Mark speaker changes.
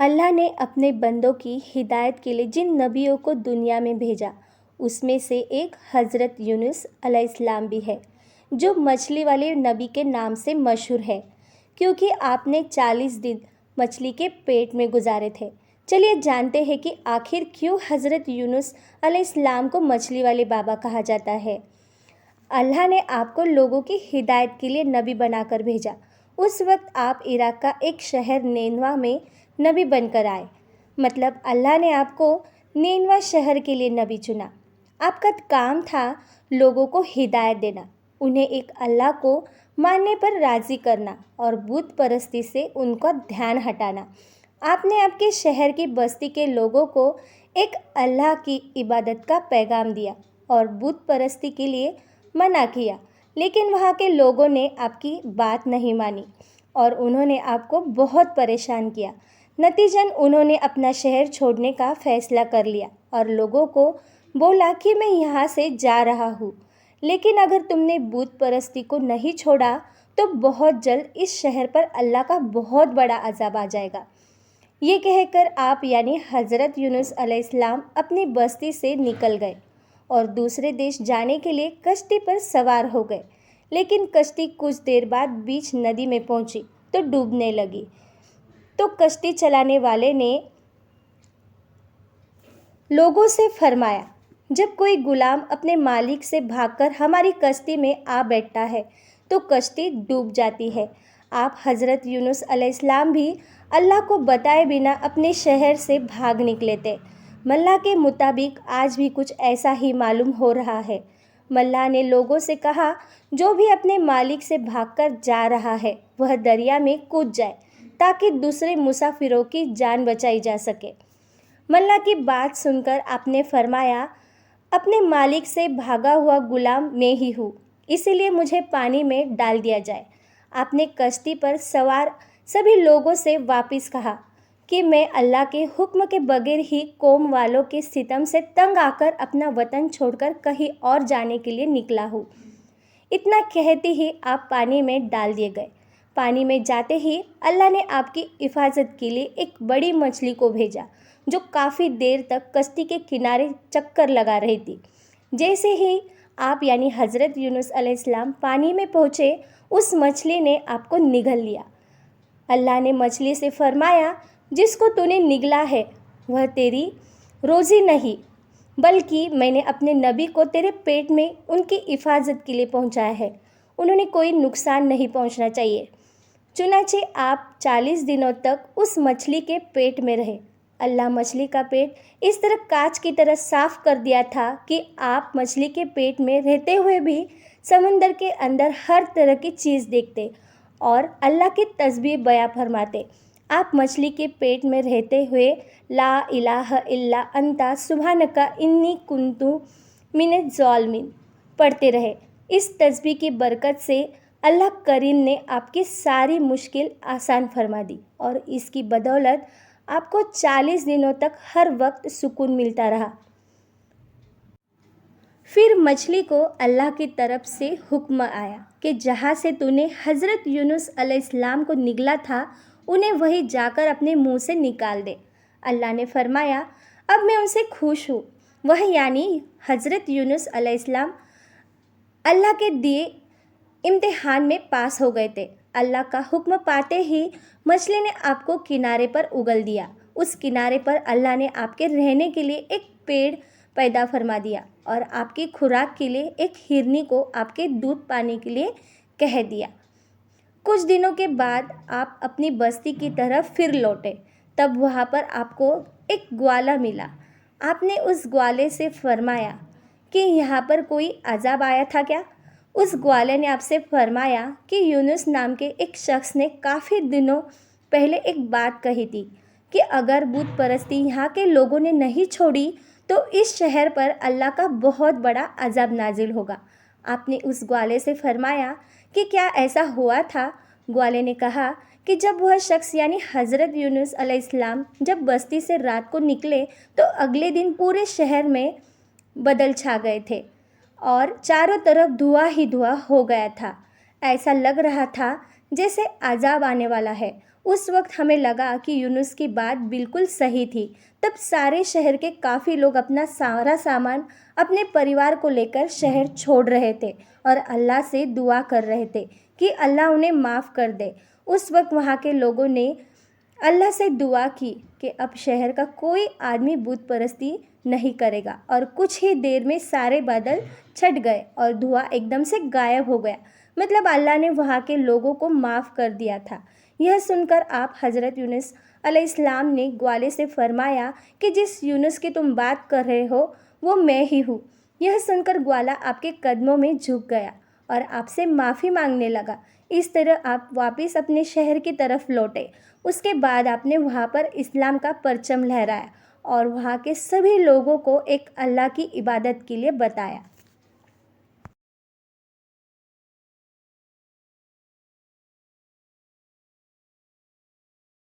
Speaker 1: اللہ نے اپنے بندوں کی ہدایت کے لیے جن نبیوں کو دنیا میں بھیجا اس میں سے ایک حضرت یونس علیہ السلام بھی ہے، جو مچھلی والے نبی کے نام سے مشہور ہے کیونکہ آپ نے 40 دن مچھلی کے پیٹ میں گزارے تھے۔ چلیے جانتے ہیں کہ آخر کیوں حضرت یونس علیہ السلام کو مچھلی والے بابا کہا جاتا ہے۔ اللہ نے آپ کو لوگوں کی ہدایت کے لیے نبی بنا کر بھیجا۔ اس وقت آپ عراق کا ایک شہر نینوا میں نبی بن کر آئے، مطلب اللہ نے آپ کو نینوا شہر کے لیے نبی چنا۔ آپ کا کام تھا لوگوں کو ہدایت دینا، انہیں ایک اللہ کو ماننے پر راضی کرنا اور بت پرستی سے ان کا دھیان ہٹانا۔ آپ نے آپ کے شہر کی بستی کے لوگوں کو ایک اللہ کی عبادت کا پیغام دیا اور بت پرستی کے لیے منع کیا، لیکن وہاں کے لوگوں نے آپ کی بات نہیں مانی اور انہوں نے آپ کو بہت پریشان کیا۔ نتیجتاً انہوں نے اپنا شہر چھوڑنے کا فیصلہ کر لیا اور لوگوں کو بولا کہ میں یہاں سے جا رہا ہوں، لیکن اگر تم نے بت پرستی کو نہیں چھوڑا تو بہت جلد اس شہر پر اللہ کا بہت بڑا عذاب آ جائے گا۔ یہ کہہ کر آپ یعنی حضرت یونس علیہ السلام اپنی بستی سے نکل گئے اور دوسرے دیش جانے کے لیے کشتی پر سوار ہو گئے، لیکن کشتی کچھ دیر بعد بیچ ندی میں پہنچی تو ڈوبنے لگی۔ تو کشتی چلانے والے نے لوگوں سے فرمایا، جب کوئی غلام اپنے مالک سے بھاگ کر ہماری کشتی میں آ بیٹھتا ہے تو کشتی ڈوب جاتی ہے۔ آپ حضرت یونس علیہ السلام بھی اللہ کو بتائے بنا اپنے شہر سے بھاگ نکلے تھے۔ ملا کے مطابق آج بھی کچھ ایسا ہی معلوم ہو رہا ہے۔ ملا نے لوگوں سے کہا، جو بھی اپنے مالک سے بھاگ کر جا رہا ہے وہ دریا میں کود جائے تاکہ دوسرے مسافروں کی جان بچائی جا سکے۔ ملا کی بات سن کر آپ نے فرمایا، اپنے مالک سے بھاگا ہوا غلام میں ہی ہوں، اسی لیے مجھے پانی میں ڈال دیا جائے۔ آپ نے کشتی پر سوار سبھی لوگوں سے واپس کہا کہ میں اللہ کے حکم کے بغیر ہی قوم والوں کے ستم سے تنگ آ کر اپنا وطن چھوڑ کر کہیں اور جانے کے لیے نکلا ہوں۔ اتنا کہتے ہی آپ پانی میں ڈال دیے گئے۔ پانی میں جاتے ہی اللہ نے آپ کی حفاظت کے لیے ایک بڑی مچھلی کو بھیجا جو کافی دیر تک کشتی کے کنارے چکر لگا رہی تھی۔ جیسے ہی آپ یعنی حضرت یونس علیہ السلام پانی میں پہنچے، اس مچھلی نے آپ کو نگل لیا۔ اللہ نے مچھلی سے فرمایا، جس کو تو نے نگلا ہے وہ تیری روزی نہیں، بلکہ میں نے اپنے نبی کو تیرے پیٹ میں ان کی حفاظت کے لیے پہنچایا ہے، انہوں نے کوئی نقصان نہیں پہنچنا چاہیے۔ چنانچہ آپ 40 دنوں تک اس مچھلی کے پیٹ میں رہے۔ اللہ مچھلی کا پیٹ اس طرح کانچ کی طرح صاف کر دیا تھا کہ آپ مچھلی کے پیٹ میں رہتے ہوئے بھی سمندر کے اندر ہر طرح کی چیز دیکھتے اور اللہ کی تسبیح بیان فرماتے۔ آپ مچھلی کے پیٹ میں رہتے ہوئے لا الہ الا انت سبحانک انی کنت من الظالمین پڑھتے رہے۔ اس تسبیح کی برکت سے اللہ کریم نے آپ کی ساری مشکل آسان فرما دی اور اس کی بدولت آپ کو 40 دنوں تک ہر وقت سکون ملتا رہا۔ پھر مچھلی کو اللہ کی طرف سے حکم آیا کہ جہاں سے تو نے حضرت یونس علیہ السلام کو نگلا تھا انہیں وہیں جا کر اپنے منہ سے نکال دے۔ اللہ نے فرمایا، اب میں ان سے خوش ہوں۔ وہ یعنی حضرت یونس علیہ السلام اللہ کے دیے امتحان میں پاس ہو گئے تھے۔ اللہ کا حکم پاتے ہی مچھلی نے آپ کو کنارے پر اگل دیا۔ اس کنارے پر اللہ نے آپ کے رہنے کے لیے ایک پیڑ پیدا فرما دیا اور آپ کی خوراک کے لیے ایک ہرنی کو آپ کے دودھ پانے کے لیے کہہ دیا۔ کچھ دنوں کے بعد آپ اپنی بستی کی طرف پھر لوٹے، تب وہاں پر آپ کو ایک گوالا ملا۔ آپ نے اس گوالے سے فرمایا کہ یہاں پر کوئی عذاب آیا تھا کیا؟ اس گوالے نے آپ سے فرمایا کہ یونس نام کے ایک شخص نے کافی دنوں پہلے ایک بات کہی تھی کہ اگر بت پرستی یہاں کے لوگوں نے نہیں چھوڑی تو اس شہر پر اللہ کا بہت بڑا عذاب نازل ہوگا۔ آپ نے اس گوالے سے فرمایا کہ کیا ایسا ہوا تھا؟ گوالے نے کہا کہ جب وہ شخص یعنی حضرت یونس علیہ السلام جب بستی سے رات کو نکلے تو اگلے دن پورے شہر میں بادل چھا گئے تھے اور چاروں طرف دھواں ہی دھواں ہو گیا تھا۔ ایسا لگ رہا تھا جیسے عذاب آنے والا ہے۔ اس وقت ہمیں لگا کہ یونس کی بات بالکل صحیح تھی۔ تب سارے شہر کے کافی لوگ اپنا سارا سامان اپنے پریوار کو لے کر شہر چھوڑ رہے تھے اور اللہ سے دعا کر رہے تھے کہ اللہ انہیں معاف کر دے۔ اس وقت وہاں کے لوگوں نے اللہ سے دعا کی کہ اب شہر کا کوئی آدمی بت پرستی نہیں کرے گا، اور کچھ ہی دیر میں سارے بادل چھٹ گئے اور دھواں ایک دم سے غائب ہو گیا۔ مطلب اللہ نے وہاں کے لوگوں کو معاف کر دیا تھا۔ یہ سن کر آپ حضرت یونس علیہ السلام نے گوالے سے فرمایا کہ جس یونس کی تم بات کر رہے ہو وہ میں ہی ہوں۔ یہ سن کر گوالا آپ کے قدموں میں جھک گیا اور آپ سے معافی مانگنے لگا۔ اس طرح آپ واپس اپنے شہر کی طرف لوٹے۔ اس کے بعد آپ نے وہاں پر اسلام کا پرچم لہرایا اور وہاں کے سبھی لوگوں کو ایک اللہ کی عبادت کے لیے بتایا۔